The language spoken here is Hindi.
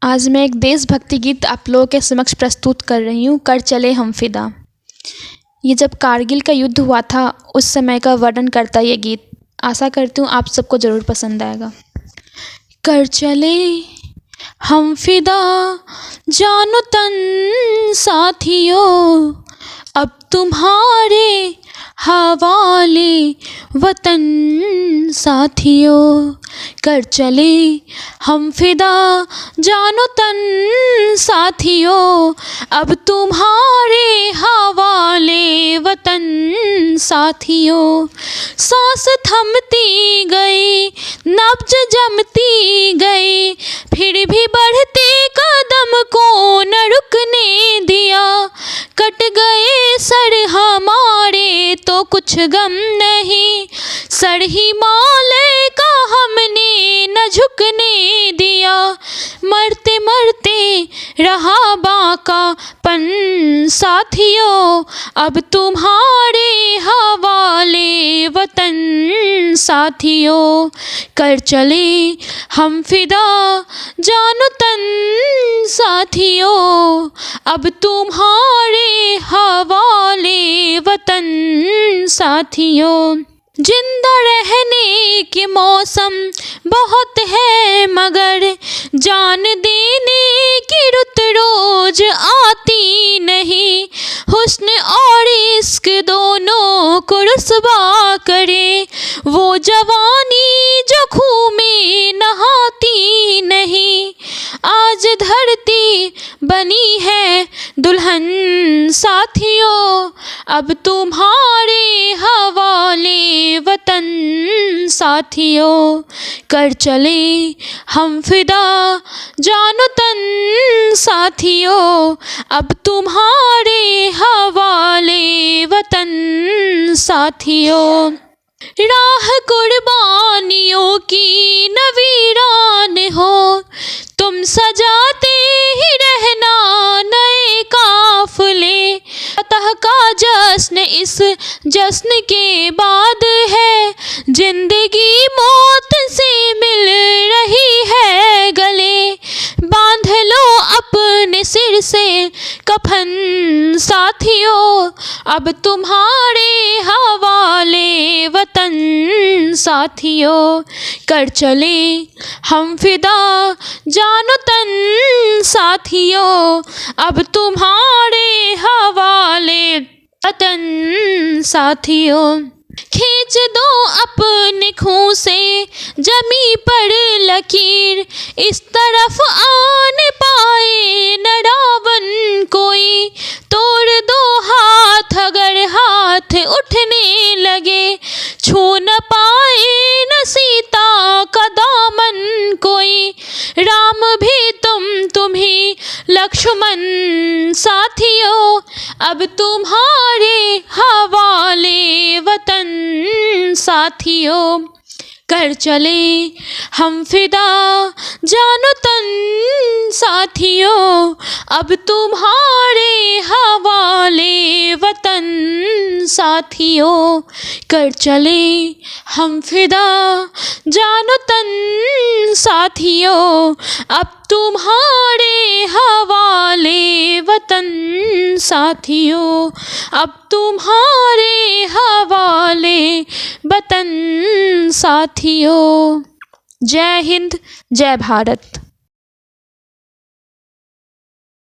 आज मैं एक देशभक्ति गीत आप लोगों के समक्ष प्रस्तुत कर रही हूँ। कर चले हम फिदा। ये जब कारगिल का युद्ध हुआ था उस समय का वर्णन करता ये गीत। आशा करती हूँ आप सबको ज़रूर पसंद आएगा। कर चले हम फिदा जानो तन साथियों, अब तुम्हारे हवाले वतन साथियों। कर चले हम फिदा जानो तन साथियों, अब तुम्हारे हवाले वतन साथियों। सांस थमती गई, नब्ज जमती गई, फिर भी बढ़ते कदम को न रुकने दिया। कट गए सर हमारे तो कुछ गम नहीं, सर हिमालय का हमने न झुकने दिया। मरते मरते रहा बाकापन साथियों, अब तुम्हारे हवाले वतन साथियों। कर चले हम फिदा जानो तन साथियों, अब तुम्हारे हवाले वतन साथियों। जिंदा रहने के मौसम बहुत है मगर जान देने की रुत रोज आती नहीं। हुस्न और इश्क दोनों को रुस्वा करे वो जवानी जो खून में नहाती नहीं। आज धरती बनी है दुल्हन साथियों, अब तुम्हारे हवाले वतन साथियों। कर चले हम फिदा जानो तन साथियों, अब तुम्हारे हवाले वतन साथियों। राह कुर्बानियों की न वीरान हो, तुम सजाते ही रहना नए काफिले। फतह का जश्न इस जश्न के बाद है, जिंदगी मौत से मिल रही है गले। बांध लो अपने सिर से कफन साथियों, अब तुम्हारे हवाले वतन साथियों। कर चले हम फिदा जानो तन साथियों, अब तुम्हारे हवाले वतन साथियों। खींच दो अपने खून से जमी पर लकीर, इस तरफ आने पाए न रावण कोई। तोड़ दो हाथ अगर हाथ उठने लगे, छू न पाए न सीता का दामन कोई। राम भी तुम ही लक्ष्मण साथियों, अब तुम्हारे हवाले वतन साथियों। कर चले हम फिदा जानो तन साथियों, अब तुम्हारे हवाले वतन साथियों। कर चले हम फिदा जानो तन साथियों, अब तुम्हारे हवाले वतन साथियों। अब तुम्हारे हवाले वतन साथियों। जय हिंद, जय भारत।